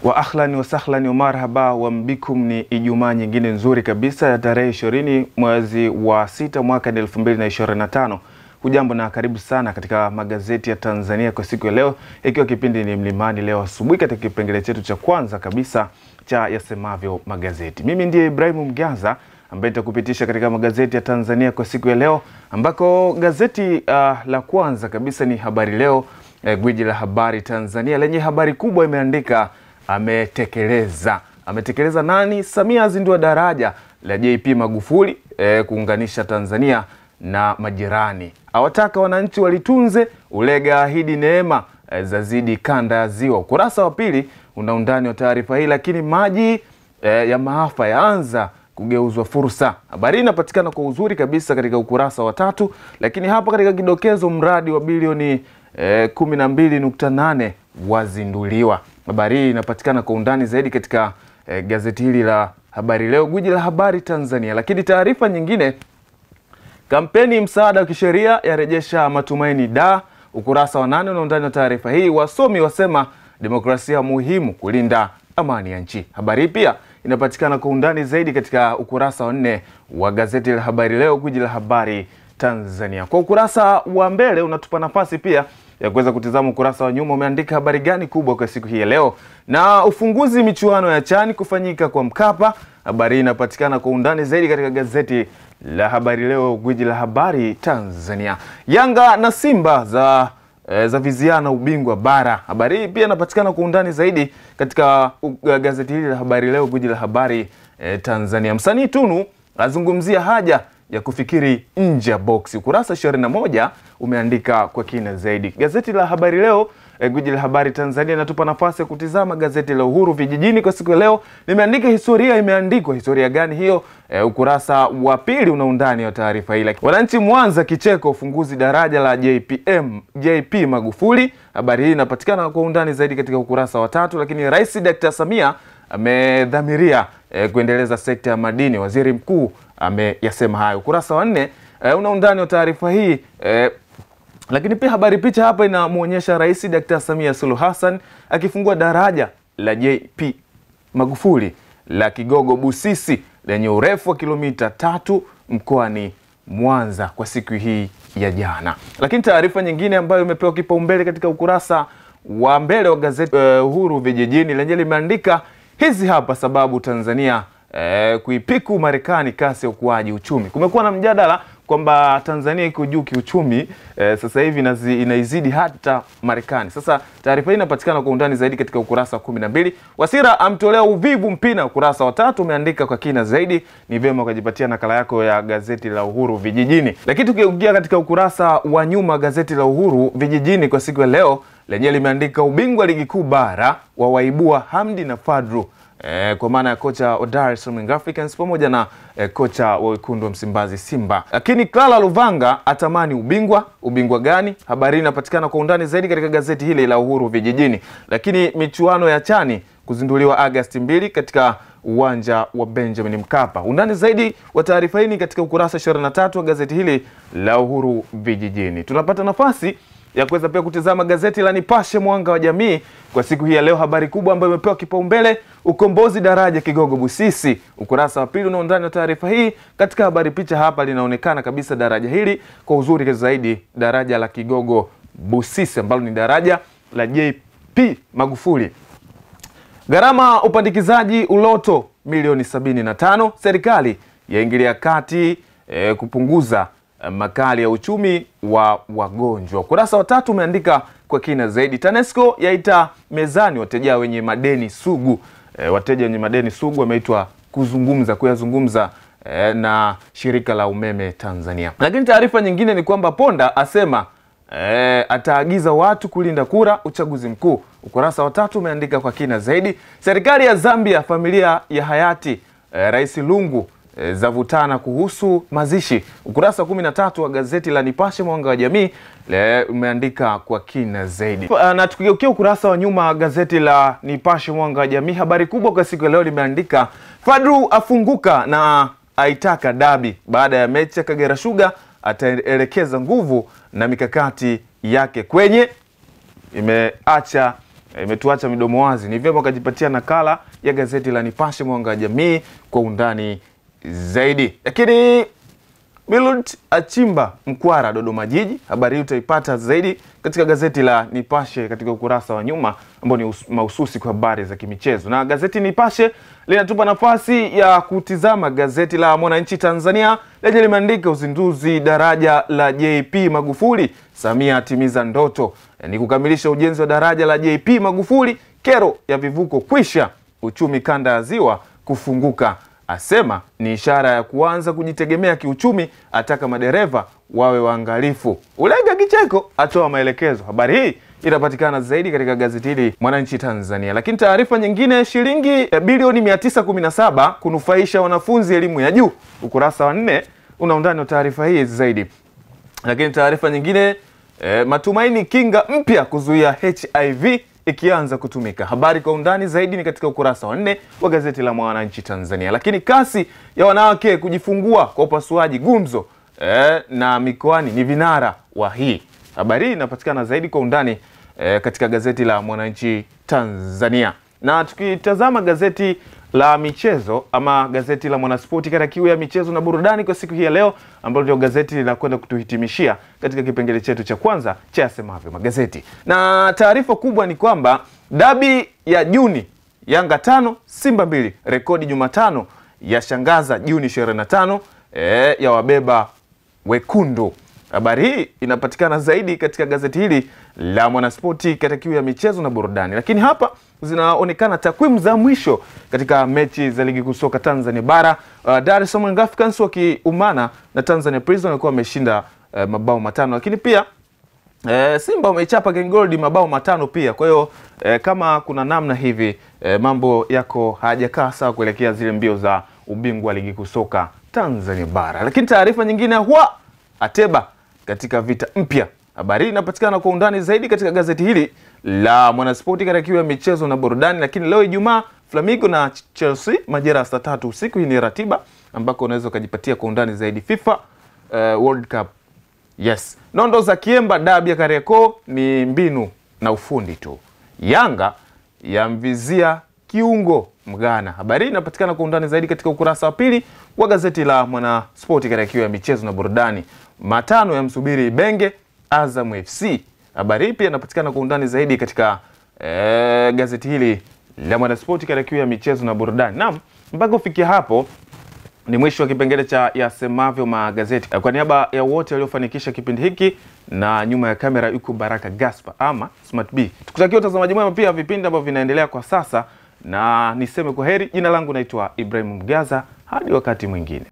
Wa ahlan wa sahlan wa marhaba wa mbikum. Ni Ijumaa nyingine nzuri kabisa ya tarehe 20 mwezi wa 6 mwaka 2025. Hujambo na karibu sana katika magazeti ya Tanzania kwa siku ya leo, ikiwa kipindi ni Mlimani leo asubuhi katika kipengele chetu cha kwanza kabisa cha yasemavyo magazeti. Mimi ndiye Ibrahim Mgaza ambaye nitakupitisha katika magazeti ya Tanzania kwa siku ya leo, ambako gazeti la kwanza kabisa ni Habari Leo, gwiji la habari Tanzania, lenye habari kubwa imeandika ametekeleza nani? Samia azindua daraja la JP Magufuli kuunganisha Tanzania na majirani. Awataka wananchi walitunze, Ulega ahidi neema zazidi kanda ya Ziwa. Ukurasa wa pili una undani wa taarifa hii. Lakini maji ya maafa yaanza kugeuzwa fursa. Habari inapatikana kwa uzuri kabisa katika ukurasa wa 3. Lakini hapa katika kidokezo, mradi wa bilioni 12.8 wazinduliwa. Habari hii inapatikana kwa undani zaidi katika gazeti hili la Habari Leo, gwiji la habari Tanzania. Lakini taarifa nyingine, kampeni msaada wa kisheria yarejesha matumaini da. Ukurasa wa 8 na undani wa taarifa hii. Wasomi wasema demokrasia muhimu kulinda amani ya nchi. Habari hii pia inapatikana kwa undani zaidi katika ukurasa wa 4 wa gazeti la Habari Leo, gwiji la habari Tanzania. Kwa ukurasa wa mbele unatupa nafasi pia ya kuweza kutizama ukurasa wa nyuma umeandika habari gani kubwa kwa siku hii ya leo. Na ufunguzi michuano ya CHAN kufanyika kwa Mkapa. Habari inapatikana kwa undani zaidi katika gazeti la Habari Leo, gwiji la habari Tanzania. Yanga na Simba za viziana ubingwa bara. Habari hii pia inapatikana kwa undani zaidi katika gazeti hili la Habari Leo, gwiji la habari Tanzania. Msanii Tunu azungumzia haja ya kufikiri nje ya box. Ukurasa 21 umeandika kwa kina zaidi. Gazeti la Habari Leo, gwiji la habari Tanzania, inatupa nafasi ya kutizama gazeti la Uhuru vijijini kwa siku ya leo. Nimeandika historia, imeandikwa historia gani hiyo? Ukurasa wa pili una undani wa taarifa hii. Wananchi Mwanza kicheko ufunguzi daraja la JP Magufuli. Habari hii inapatikana kwa undani zaidi katika ukurasa wa 3. Lakini Rais Dr. Samia amedhamiria kuendeleza sekta ya madini. Waziri Mkuu ameyasema hayo. Ukurasa wa 4 una undani wa taarifa hii. Lakini pia habari picha hapa inamuonyesha Rais Dr. Samia Suluhu Hassan akifungua daraja la JP Magufuli la Kigogo Busisi lenye urefu wa kilomita 3 mkoani Mwanza kwa siku hii ya jana. Lakini taarifa nyingine ambayo imepewa kipaumbele katika ukurasa wa mbele wa gazeti Uhuru vijijini, lenye limeandika hizi hapa sababu Tanzania kuipiku Marekani kasi ya ukuaji uchumi. Kumekuwa na mjadala kwamba Tanzania iko juu kiuchumi, sasa hivi inaizidi hata Marekani. Sasa taarifa hii inapatikana kwa undani zaidi katika ukurasa wa 12. Wasira amtolea uvivu Mpina. Ukurasa wa 3 umeandika kwa kina zaidi. Ni vyema ukajipatia nakala yako ya gazeti la Uhuru vijijini. Lakini tukiingia katika ukurasa wa nyuma, gazeti la Uhuru vijijini kwa siku ya leo, lenye limeandika ubingwa ligi kuu bara wa waibua Hamdi na Fadru, kwa maana ya kocha wa Dar es Salaam Africans pamoja na kocha wa Wekundu wa Msimbazi Simba. Lakini Clara Luvanga atamani ubingwa gani? Habari inapatikana kwa undani zaidi katika gazeti hili la Uhuru vijijini. Lakini michuano ya CHAN kuzinduliwa Agosti 2 katika uwanja wa Benjamin Mkapa. Undani zaidi wa taarifa hii katika ukurasa 23 wa gazeti hili la Uhuru vijijini. Tunapata nafasi ya kuweza pia kutizama gazeti la Nipashe Mwanga wa Jamii kwa siku hii ya leo. Habari kubwa ambayo imepewa kipaumbele, ukombozi daraja Kigogo Busisi. Ukurasa wa pili na undani wa taarifa hii. Katika habari picha hapa linaonekana kabisa daraja hili kwa uzuri zaidi, daraja la Kigogo Busisi ambalo ni daraja la JP Magufuli. Gharama upandikizaji uloto milioni 75. Serikali yaingilia kati kupunguza makali ya uchumi wa wagonjwa. Ukurasa wa 3 umeandika kwa kina zaidi. TANESCO yaita mezani wateja wenye madeni sugu. Wateja wenye madeni sugu wameitwa kuyazungumza na shirika la umeme Tanzania. Lakini taarifa nyingine ni kwamba Ponda asema ataagiza watu kulinda kura uchaguzi mkuu. Ukurasa wa 3 umeandika kwa kina zaidi. Serikali ya Zambia, familia ya hayati Rais Lungu zavutana kuhusu mazishi. Ukurasa wa 13 wa gazeti la Nipashe Mwanga wa Jamii umeandika kwa kina zaidi. Na tukigeukia ukurasa wa nyuma gazeti la Nipashe Mwanga wa Jamii, habari kubwa kwa siku ya leo limeandika Fadru afunguka na aitaka dabi. Baada ya mechi ya Kagera Sugar ataelekeza nguvu na mikakati yake kwenye imeacha imetuacha midomo wazi. Ni vyema ukajipatia nakala ya gazeti la Nipashe Mwanga wa Jamii kwa undani zaidi. Lakini Millard achimba mkwara Dodoma Jiji. Habari hii utaipata zaidi katika gazeti la Nipashe katika ukurasa wa nyuma ambao ni mahususi kwa habari za kimichezo. Na gazeti Nipashe linatupa nafasi ya kutizama gazeti la Mwananchi Tanzania lenye limeandika uzinduzi daraja la JP Magufuli, Samia atimiza ndoto. Ni kukamilisha ujenzi wa daraja la JP Magufuli, kero ya vivuko kwisha, uchumi kanda ya Ziwa kufunguka. Asema ni ishara ya kuanza kujitegemea kiuchumi, ataka madereva wawe waangalifu. Ulega kicheko atoa maelekezo. Habari hii inapatikana zaidi katika gazeti hili Mwananchi Tanzania. Lakini taarifa nyingine, shilingi bilioni 917 kunufaisha wanafunzi elimu ya juu. Ukurasa wa 4 una undani wa taarifa hii zaidi. Lakini taarifa nyingine, matumaini kinga mpya kuzuia HIV ikianza kutumika. Habari kwa undani zaidi ni katika ukurasa wa 4 wa gazeti la Mwananchi Tanzania. Lakini kasi ya wanawake kujifungua kwa upasuaji gumzo na mikoani ni vinara wa hii. Habari hii inapatikana zaidi kwa undani katika gazeti la Mwananchi Tanzania. Na tukitazama gazeti la michezo ama gazeti la Mwanaspoti katika kiu ya michezo na burudani kwa siku hii ya leo, ambalo ndio gazeti linakwenda kutuhitimishia katika kipengele chetu cha kwanza cha Yasemavyo Magazeti. Na taarifa kubwa ni kwamba dabi ya Juni, Yanga 5 Simba 2, rekodi Jumatano yashangaza Juni 25 ya wabeba wekundu. Habari hii inapatikana zaidi katika gazeti hili la Mwanaspoti katika kiu ya michezo na burudani. Lakini hapa zinaonekana takwimu za mwisho katika mechi za ligi kuu soka Tanzania bara. Dar es Salaam Africans wakiumana na Tanzania Prison walikuwa wameshinda mabao 5. Lakini pia Simba wamechapa Ken Gold mabao 5 pia. Kwa hiyo kama kuna namna hivi mambo yako hajakaa sawa kuelekea zile mbio za ubingwa ligi kuu soka Tanzania bara. Lakini taarifa nyingine, Ateba katika vita mpya. Habari inapatikana kwa undani zaidi katika gazeti hili la Mwanaspoti katika kiu ya michezo na burudani. Lakini leo Ijumaa, Flamengo na Chelsea majira saa 3 usiku. Hii ni ratiba ambako unaweza kujipatia kwa undani zaidi FIFA World Cup. Yes. Nondo za Kiemba dabi ya Kariakoo ni mbinu na ufundi tu. Yanga yamvizia kiungo Mgana. Habari inapatikana kwa undani zaidi katika ukurasa wa 2 wa gazeti la Mwanaspoti katika kiu ya michezo na burudani. Matano ya msubiri Ibenge Azam FC. Habari pia inapatikana kwa undani zaidi katika gazeti hili la Mwanaspoti katika kiu ya michezo na burudani. Naam, mpaka kufikia hapo ni mwisho wa kipengele cha Yasemavyo Magazeti. Kwa niaba ya wote waliofanikisha kipindi hiki, na nyuma ya kamera yuko Baraka Gaspar ama Smart B, tukutakia utazamaji mwema pia vipindi ambavyo vinaendelea kwa sasa, na niseme kwaheri. Jina langu naitwa Ibrahim Mgaza, hadi wakati mwingine.